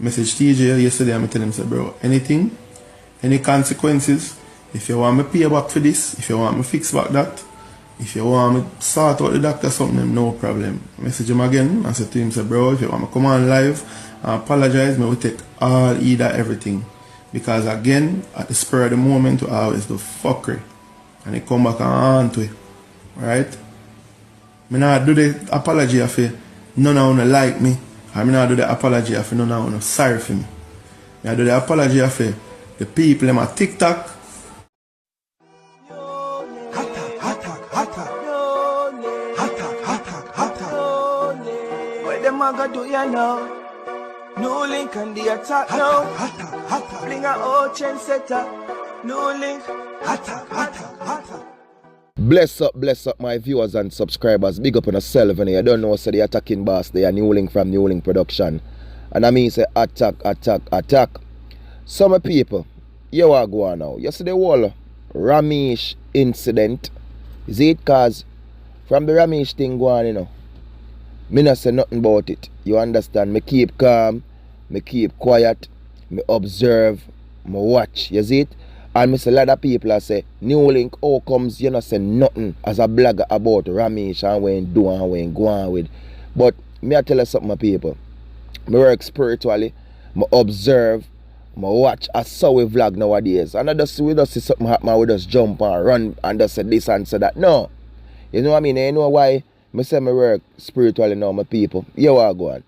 Message TJ yesterday, I tell him, say, bro, anything, any consequences, if you want me pay back for this, if you want me fix back that, if you want me sort out the doctor something, no problem. Message him again and say to him, say, bro, if you want me come on live and apologize, me will take all either everything. Because again, at the spur of the moment, we always do fuckery. And he come back and haunt we. Right? Me not do the apology of it, none of you like me. I mean, I do the apology of it, none of you sorry for me. I do the apology of it, the people them at TikTok. What them a go do ya now? NEWLINK and the attack now. Bring a old chain setter. NEWLINK. Bless up my viewers and subscribers. Big up on yourself, and you don't know, so the attacking boss, they are NEWLINK from NEWLINK Production. And I mean say attack. Some people, you are going now. You see the whole Romeich incident. Is it cause from the Romeich thing going, you know? Me not say nothing about it. You understand? Me keep calm, me keep quiet, me observe, me watch. You see it? And me see a lot of people I say, NEWLINK, how comes you not say nothing as a blogger about Romeich and when do and when go on with. But me I tell you something, my people. Me work spiritually, me observe, me watch. I saw we vlog nowadays. And we just see something happen, we just jump and run and just say this and say that. No. You know what I mean? You know why I say me work spiritually now, my people? You are going.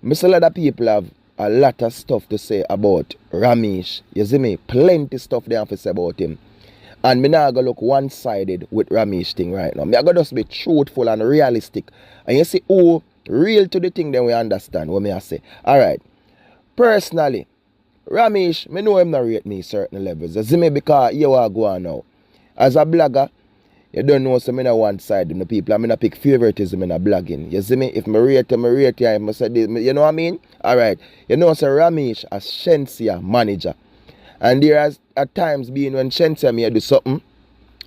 I see a lot of people have a lot of stuff to say about Romeich. You see me? Plenty stuff they have to say about him. And me not gonna look one-sided with Romeich thing right now. Me I gonna just be truthful and realistic. And you see who real to the thing, then we understand what me I say. Alright. Personally, Romeich, me know him not rate me certain levels. You see me? Because you are going now. As a blogger, you don't know, so I'm not one side in the people. I'm not pick favoritism in a blogging. You see me? If I rate you, I must say this. You know what I mean? Alright. You know, so Romeich as Shensia manager. And there has at times been when Shensia me do something,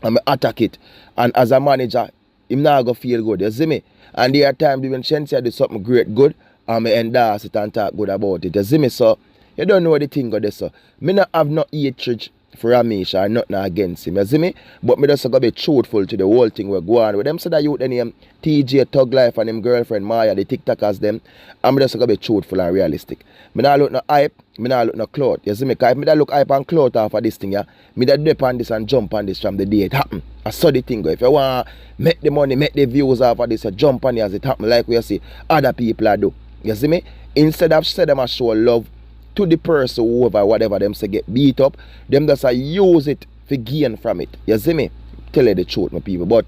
and I attack it. And as a manager, him not going to feel good. You see me? And there are times when Shensia do something great good, and I endorse it and talk good about it. You see me? So, you don't know the thing of this. So, me not have no hatred for Romeich or nothing against him, you see me? But me just gotta be truthful to the whole thing we're going with them. So that youth the name TJ Thug Life and him girlfriend Moya, the TikTokers them, and me just gotta be truthful and realistic. Me not look no hype, me not look no clout, you see me? Cause if me da look hype and clout off of this thing, yeah, me da dip on this and jump on this from the day it happen. I saw the thing go. If you want make the money, make the views off of this, you jump on it as it happen like we see other people are do. You see me? Instead of say them a show love to the person whoever whatever them say get beat up, them just use it for gain from it. You see me? Tell you the truth, my people. But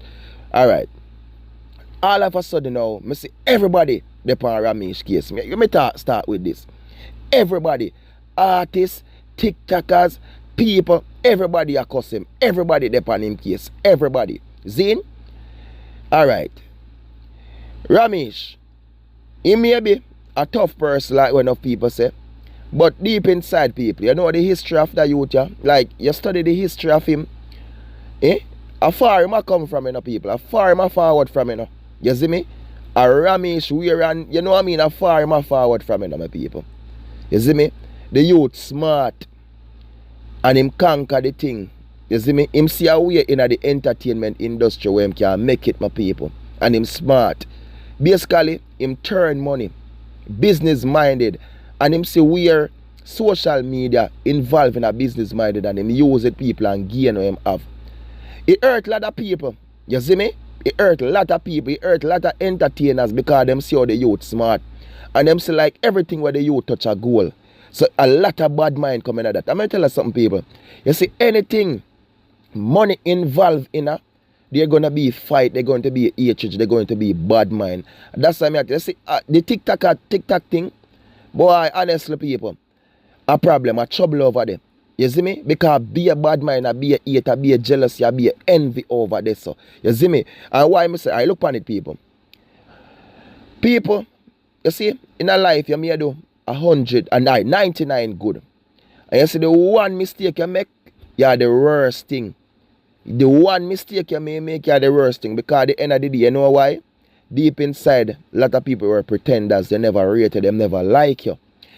alright. All of a sudden now, I see everybody depend on Romeich case. Let me start with this. Everybody, artists, TikTokers, people, everybody accuse him. Everybody depend him case. Everybody. Zine? Alright. Romeich, he may be a tough person like when enough people say. But deep inside people, you know the history of the youth, yeah? Like, you study the history of him. How far him a come from, you know, people? How far him a forward from, you know? You see me? A Romeich, and you know what I mean? How far him a forward from, you know, my people? You see me? The youth smart. And him conquer the thing. You see me? Him see a way in the entertainment industry where him can make it, my people. And him smart. Basically, him turn money. Business minded. And him see where social media involved in a business minded and him use it people and gain what him have. It hurt a lot of people. You see me? It hurt a lot of people. It hurt a lot of entertainers because them see how the youth smart. And them see like everything where the youth touch a goal. So a lot of bad mind coming at that. I'm going to tell you something, people. You see anything money involved in a, they're going to be fight, they're going to be hatred, they're going to be bad mind. That's why I tell you, see, the TikTok thing, boy, honestly, people, a problem, a trouble over there. You see me? Because be a bad mind, be a hater, be a jealousy, be a envy over this. So, you see me? And why I say, I look on it, people. People, you see, in a life, you may do 99 good. And you see, the one mistake you make, you're the worst thing. The one mistake you may make, you're the worst thing. Because at the end of the day, you know why? Deep inside, a lot of people were pretenders. They never rated them, never like you.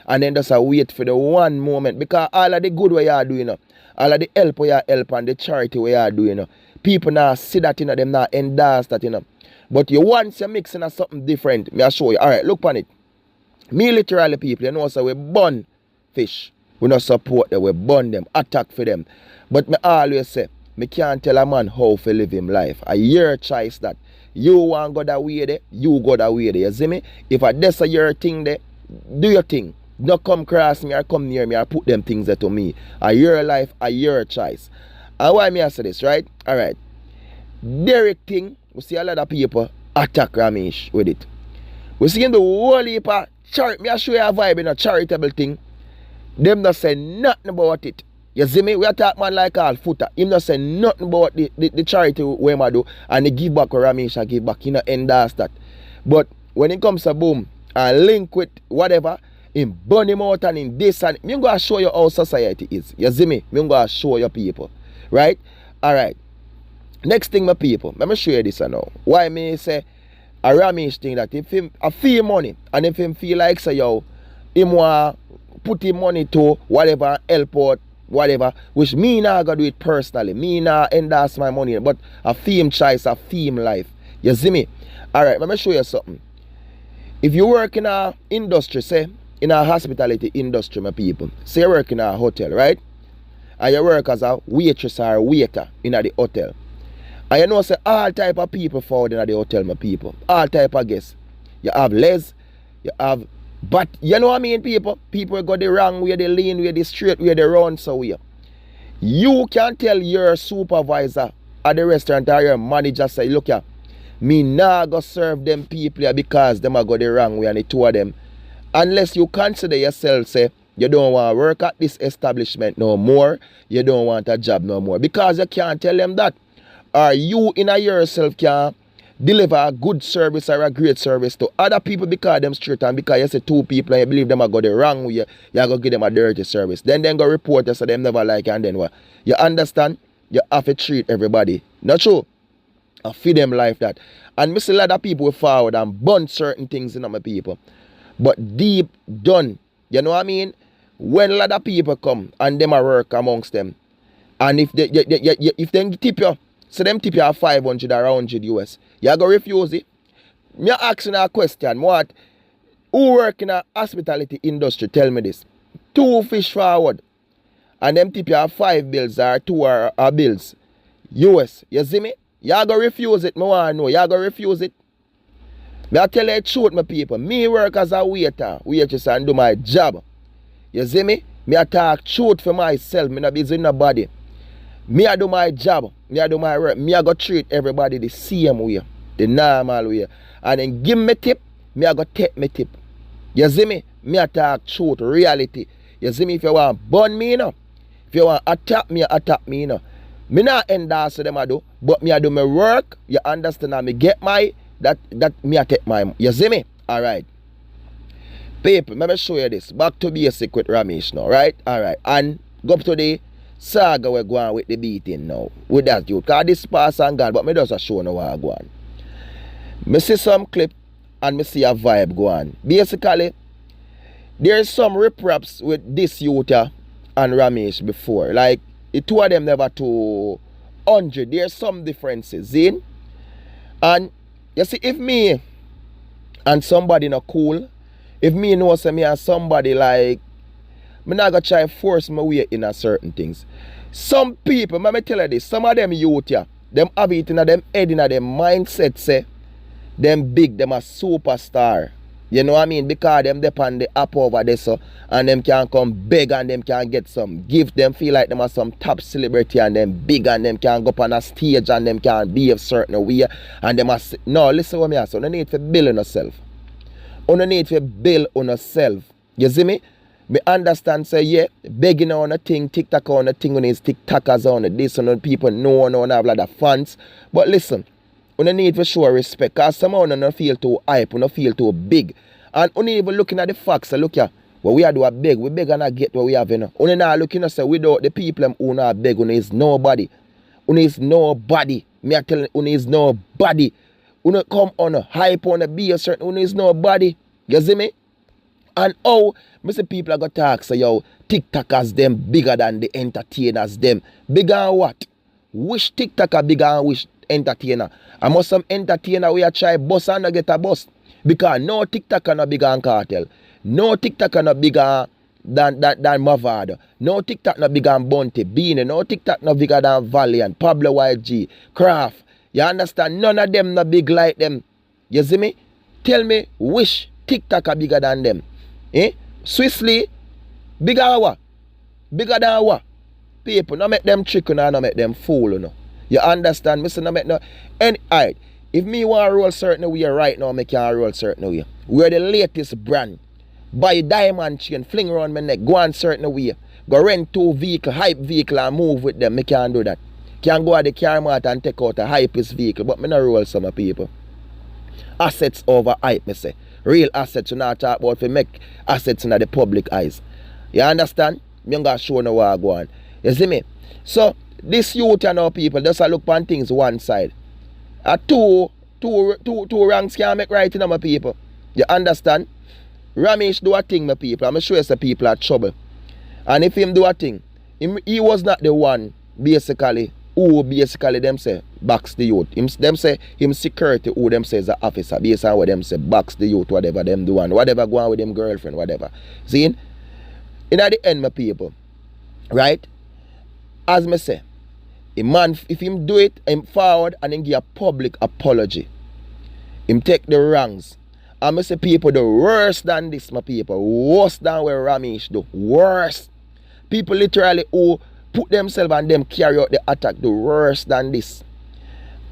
and then just wait for the one moment. Because all of the good we are doing, all of the help we are help and the charity we are doing, people now see that, them now endorse that, But you once you're mixing something different, me I show you. Alright, look on it. Me literally people, so we burn fish. We not support them, we burn them, attack for them. But me always say, me can't tell a man how to live him life. A your choice that. You want go that way there, you go that way there. You see me? If that's your thing there, do your thing. Don't come cross me or come near me or put them things there to me. A your life, a your choice. And why me I say this, right? Alright. Derek thing, we see a lot of people attack Romeich with it. We see in the whole heap of charity. Me I show you a vibe in a charitable thing. Them not say nothing about it. You see me? We attack man like all footer. Him not say nothing about the charity we ma do. And he give back what Romeich and give back. He not endorse that. But when it comes to boom and link with whatever, him burn him out and in this and me going to show you how society is. You see me? Me going to show you people. Right? Alright. Next thing my people. Let me show you this now. Why me say a Romeich thing that if him a feel money and if him feel like say yo, him want put him money to whatever help out whatever, which me now gonna do it personally. Me now endorse my money, but a theme choice, a theme life. You see me? Alright, let me show you something. If you work in a industry, say in a hospitality industry, my people, say you work in a hotel, right? And you work as a waitress or a waiter in the hotel. And you know say all type of people forward in the hotel, my people. All type of guests. You have les, you have. But you know what I mean, people? People go the wrong way, the lean way, the straight way, the round so way. You can tell your supervisor at the restaurant or your manager, say, look here, me nah go serve them people here because them are go the wrong way and the two of them. Unless you consider yourself, say, you don't want to work at this establishment no more, you don't want a job no more. Because you can't tell them that. Or you in a yourself can deliver a good service or a great service to other people because them straight and because you say two people and you believe them are go the wrong way, you are going to give them a dirty service. Then go report you so them never like you and then what? You understand? You have to treat everybody. Not true? I feed them life that. And me see a lot of people forward and burn certain things in my people. But deep done, you know what I mean? When a lot of people come and them a work amongst them, and if they tip you, so them tip you 500 or 100 US, you go refuse it. Me asking a question, what? Who work in a hospitality industry, tell me this. 2 fish forward, and them tip you 5 bills or 2 or bills US, you see me? You go refuse it, me want to know, you go refuse it. Me I tell you the truth, my people. Me work as a waiter, waitress and do my job. You see me? Me I talk truth for myself, me not busy nobody. Me I do my job, me I do my work, me I go treat everybody the same way, the normal way. And then give me tip, me I go take me tip. You see me? Me I talk truth, reality. You see me? If you want burn me, if you want attack me, Me not endorse them I do, but me I do my work, you understand, and me get my, that me I take my, you see me? Alright. People, let me show you this. Back to basic with Romeich now, right? Alright. And go up to the saga we're going with the beating now. With that youth. Because this pass and gone, but me just show now what I go on. Me see some clip and me see a vibe go on. Basically, there's some rip-raps with this youth and Romeich before. Like, the two of them never 200. There's some differences, in. And you see, if me and somebody not cool, if me know say me and somebody like, me not gonna try force my way in a certain things. Some people, let me tell you this, some of them youth here, them have it in them head, in them mindset, say, them big, them a superstar. You know what I mean? Because them depend the app over there, so, and them can come big and them can get some gift. Them feel like them are some top celebrity and them big and them can go up on a stage and them can be a certain way. And them are, no, listen what me say. You need to build on yourself. You need to build on yourself. You see me? Me understand, say, yeah, begging on a thing, TikTok on a thing, on his TikTokers on it, this and people know and have a lot of fans. But listen, you need to show respect, because somehow you don't feel too hype, you don't feel too big. And you even looking at the facts, look here, what we are doing big, we beg and not get what we have, you know. You not looking at say, without the people who not beg, you is nobody. You is nobody. Me I tell you is nobody. You not come on a hype on a be a certain, you is nobody. You see me? And how me see people are going to talk, say, yo, TikTokers them bigger than the entertainers them. Bigger than what? Which TikToker bigger than which entertainer? I must some entertainer we are try bus and not get a bus. Because no TikToker no bigger than Cartel. No TikToker no bigger than Mavado. No TikTok no bigger than Bunty, Beanie. No TikTok no bigger than Valiant, Pablo YG, Craft. You understand? None of them no big like them. You see me? Tell me which TikToker bigger than them. Eh? Swissly, bigger than what? Bigger than what? People, no make them trick, no make them fool, no. You understand? Me say no make no. And alright, if me want to roll certain way right now, I can roll certain way. We're the latest brand. Buy diamond chain, fling around my neck, go on certain way. Go rent 2 vehicle, hype vehicle and move with them. Me can't do that. Can't go at the car mart and take out a hypeest vehicle, but me not roll some people. Assets over hype, me say. Real assets, you not talk about to make assets in the public eyes. You understand? Me ain't gonna show no what I go on. You see me? So, this youth and our people just look on things one side. Two ranks can't make right in my people. You understand? Romeich do a thing, my people. I'm sure the people are trouble. And if him do a thing, he was not the one, basically, who basically them say backs the youth. Them say him security who them say is the officer, based on what them say backs the youth, whatever them do and whatever go on with them girlfriend, whatever. See? In at the end, my people, right? As me say, a man, if him do it, him forward and him give a public apology. Him take the wrongs. And me say people do worse than this, my people. Worse than where Romeich do. Worse. People literally who put themselves and them carry out the attack do worse than this.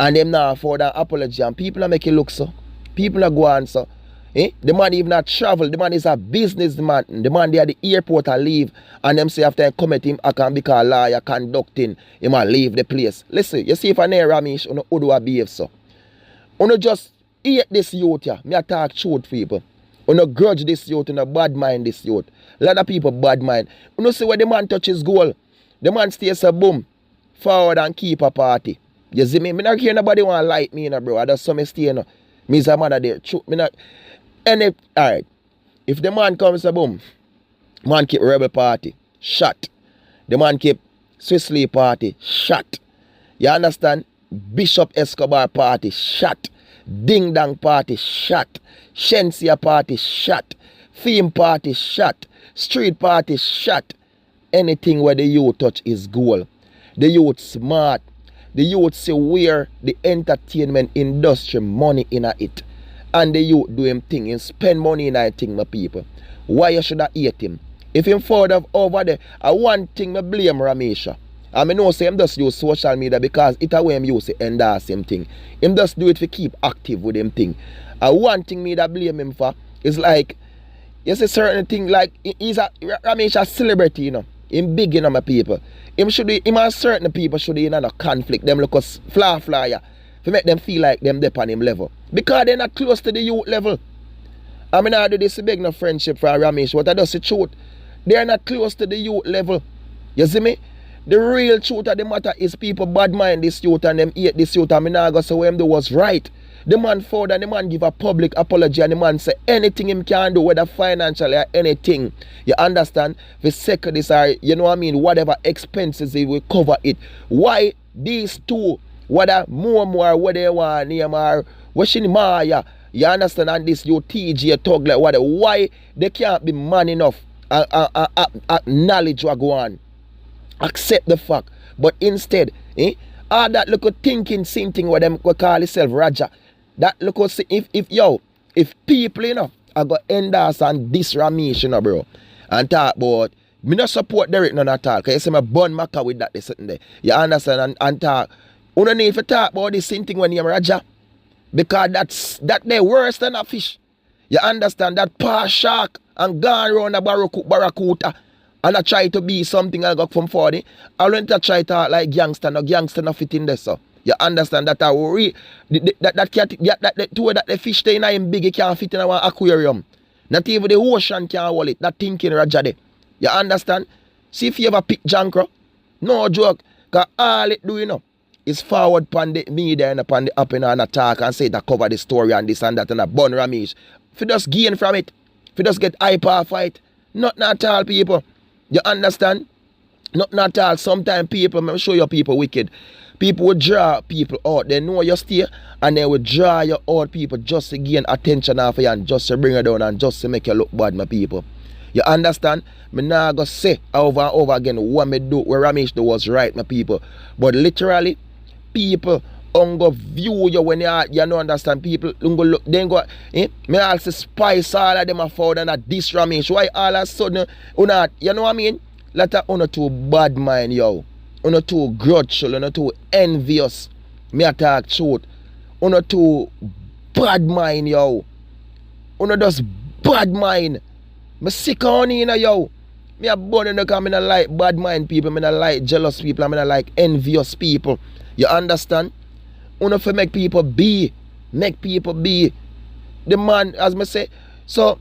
And them now afford an apology. And people are making look so. People are going so. Eh? The man even not travel. The man is a businessman. The man they at the airport and leave. And them say after I come at him, I can become a lawyer conducting. He might leave the place. Listen, you see if I near Romeich, you know how do I behave so. You know just hate this youth here. Me attack truth people. You know grudge this youth, you know bad mind this youth. A lot of people bad mind. You know see when the man touches goal, the man stays a boom, forward and keep a party. You see me? Me not care nobody want to like me, you know, bro. I just some stay, you know. Me is a man there. Truth, me not. Any, alright. If the man comes a boom, man keep rebel party, shot. The man keep Swissly party, shot. You understand? Bishop Escobar party, shot. Ding Dung party, shot. Shensia party, shot. Theme party, shot. Street party, shot. Anything where the youth touch is goal. The youth smart. The youth see where the entertainment industry money in it. And the youth do him thing. He spend money in a thing, my people. Why you should have hate him? If him forward of over there, I one thing me blame Romeich. I know say him just use social media because it a way him use to endorse him thing. Him just do it to keep active with him thing. One thing me that blame him for is like, you see certain thing like he's a Romeich a celebrity, you know. Him big, you know, my people. Him and certain people should be in a conflict. Them look us flyer to make them feel like them dep on him level. Because they're not close to the youth level. I mean I do this big no friendship for Romeich, but I just the truth. They're not close to the youth level. You see me? The real truth of the matter is people bad mind this youth and them hate this youth and me nah go say what him do was right. The man forward and the man give a public apology and the man say anything him can do, whether financially or anything. You understand? For sake of this or you know what I mean, whatever expenses he will cover it. Why these two, whether more what they want name or wishing Moya, you understand, and this your TG talk like whatever, why they can't be man enough acknowledge what go on. Accept the fact. But instead, all that look thinking same thing what them call itself Raja. That look if people, you know, I got endorse and this Romeich, you know, bro. And talk about me not support Derek none at all. Cause you see me burn Maka with that sitting there. You understand? And talk. You don't need to talk about this same thing when you're Raja. Because that they worse than a fish. You understand? That paw shark and gone around the barracuda. And I try to be something I got from 40. I want to try to talk like gangster. No gangster no fit in there, so. You understand that that two that the fish stay in him big, it can't fit in our aquarium. Not even the ocean can hold it. That thinking Raja there. You understand? See if you ever pick Jankro. No joke. Because all it do, you know, is forward upon the media and upon the up and attack and say that cover the story and this and that and a bun Romeich. If you just gain from it. If you just get hyper fight. Not at all, people. You understand? Not at all. Sometimes people, let me show you people wicked. People will draw people out. They know you stay and they will draw you out people just to gain attention off you and just to bring you down and just to make you look bad, my people. You understand? Me nah go say over and over again what me do, where Romeich do was right, my people. But literally, people go view you when you don't understand. People go look, then go, me also spice all of them a found and at this Romeich. Why all of a sudden, you know what I mean? Let her uno too bad mind, yo. Uno too grudgeful, uno too envious. Me attack truth. Uno too bad mind, yo. Uno just bad mind. Me sick on you, yo. Me a born in the because I don't like bad mind people, I don't like jealous people, I don't like envious people. You understand? Uno for make people be. Make people be. The man, as me say, so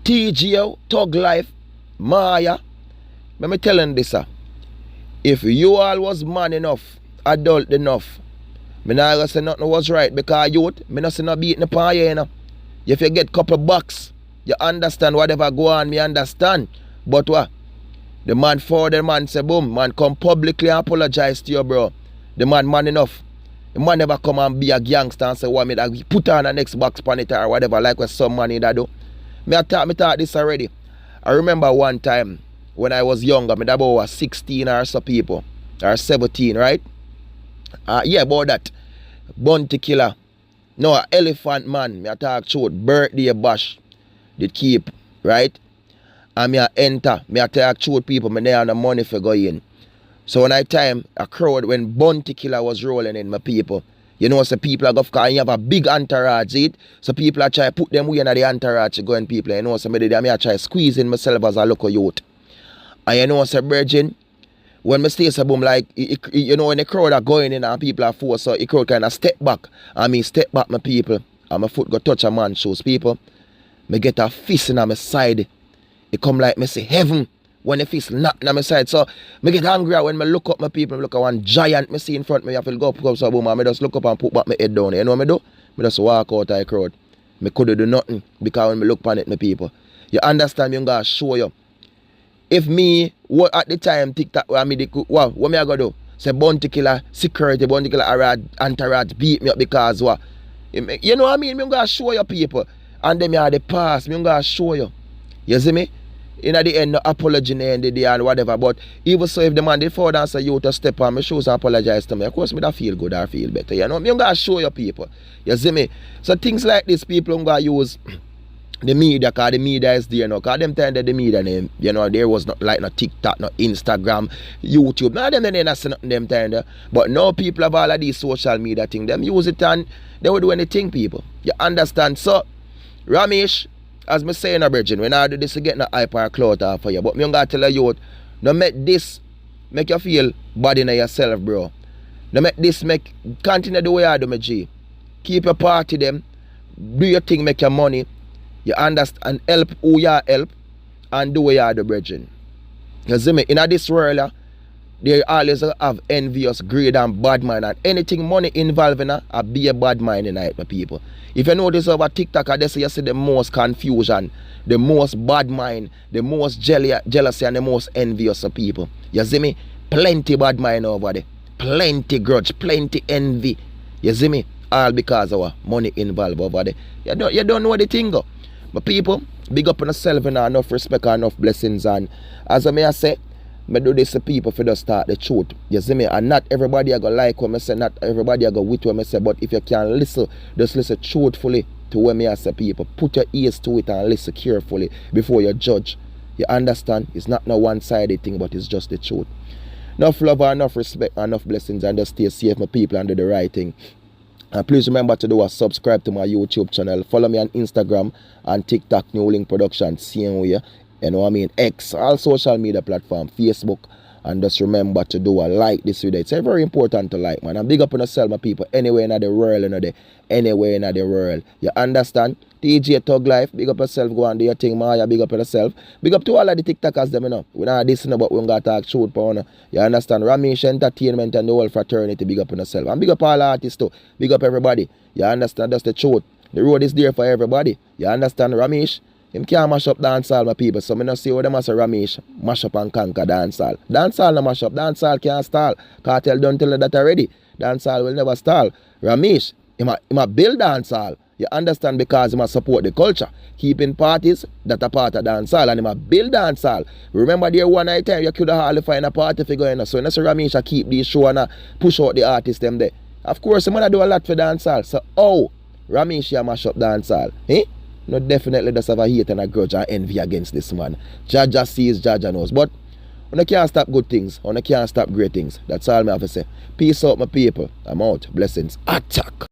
TGO, Thug Life, Moya, let me tell you this, if you all was man enough, adult enough, me not gonna say nothing was right because youth, me not say no beating upon you, you know. If you get couple bucks, you understand whatever go on, me understand. But what? The man for the man say boom, man come publicly and apologize to you, bro. The man enough. The man never come and be a gangster and say what me that we put on the next box pan it or whatever like what some money that do. Me thought this already. I remember one time when I was younger, me that about was 16 or so people. Or 17, right? Yeah, about that. Bounty killer. No, elephant man. Me talk truth. Birthday bash. Did keep, right? And me enter. Me talk truth people. Me there on the money for go in. So when I time a crowd when Bounty Killer was rolling in, my people, you know, so people are going to have a big entourage, see it? So people are trying to put them way in the entourage to go in people. You know, so me I try squeezing myself as a local youth. And you know, so Virgin, when me stay so boom, like, you know, when the crowd are going in and people are forced, so the crowd kind of step back. And me step back, my people, and my foot go touch a man's shoes, people. Me get a fist in my side. It come like me say heaven. When the fist knock on my side. So I get angry when I look up my people, I look at one giant I see in front of me, I feel go up so boom, and I just look up and put back my head down. You know what I do? I just walk out of the crowd. I couldn't do nothing because when I look upon it, my people. You understand me? I'm going to show you. If me, what at the time, TikTok, what me I going to do? Say Bounty Killer, security, Bounty Killer, entourage beat me up because what? You know what I mean? I'm going to show you people. And then me have the past, I'm going to show you. You see me? In the end, no apology in the end of the day and whatever. But even so, if the man did fall down say you to step on my shoes and apologize to me, of course, me that feel good or feel better. You know, I'm going to show you people. You see me? So things like this, people are going to use the media, because the media is there now. Because them time that the media name, you know, there was not like no TikTok, no Instagram, YouTube. None of them they not see nothing them time there. But now people have all of these social media things. Them use it and they will do anything, people. You understand? So, Romeich, as me saying, Virgin, when I do this, to get no hyper clout off for you. But me gonna tell you, don't make this make you feel bad in yourself, bro. Don't make this continue the way I do, my G. Keep your party them, do your thing, make your money. You understand, and help who you help, and do what you do, Virgin. You see me, in this world, they always have envious, greed, and bad mind, and anything money involved in it, be a bad mind in it, my people. If you notice over TikTok, I see you see the most confusion, the most bad mind, the most jealousy, and the most envious of people. You see me? Plenty bad mind over there. Plenty grudge, plenty envy. You see me? All because of money involved over there. You don't know the thing go. But people, big up on yourself and enough respect and enough blessings. And as I say, I do this to people for to start the truth. You see me? And not everybody are going to like what I say, not everybody are going to with what I say, but if you can listen, just listen truthfully to what I say, people. Put your ears to it and listen carefully before you judge. You understand? It's not no one-sided thing, but it's just the truth. Enough love and enough respect and enough blessings, and just stay safe, my people, and do the right thing. And please remember to do a subscribe to my YouTube channel. Follow me on Instagram and TikTok, NEWLINK Production, same way. You know what I mean? X, all social media platform, Facebook. And just remember to do a like this video. It's very important to like, man. And big up on yourself, my people. Anywhere in the world, anywhere in the world. You understand? TJ Thug Life, big up yourself. Go and do your thing, Moya. Big up yourself. Big up to all of the TikTokers, them, you know. We're not listening, but we're going to talk truth, you You understand? Romeich Entertainment and the whole fraternity, big up on yourself. And big up all artists, too. Big up everybody. You understand? That's the truth. The road is there for everybody. You understand, Romeich? Him can't mash up dancehall, my people. So I don't see what them as a Romeich mash up and conquer dancehall. Dancehall no mash up. Dancehall can't stall. Cartel don't tell you that already. Dancehall will never stall. Romeich, him a build dancehall. You understand, because he must support the culture. Keeping parties that are part of dancehall, and he must build dancehall. Remember there one night time you could have hardly find a party figure in. So that's Romeich keep these show and push out the artists them there. Of course, he might do a lot for dancehall. So Romeich mash up dancehall. No, definitely just have a hate and a grudge and envy against this man. Jaja sees, Jaja knows. But you can't stop good things. You can't stop great things. That's all I have to say. Peace out, my people. I'm out. Blessings. Attack.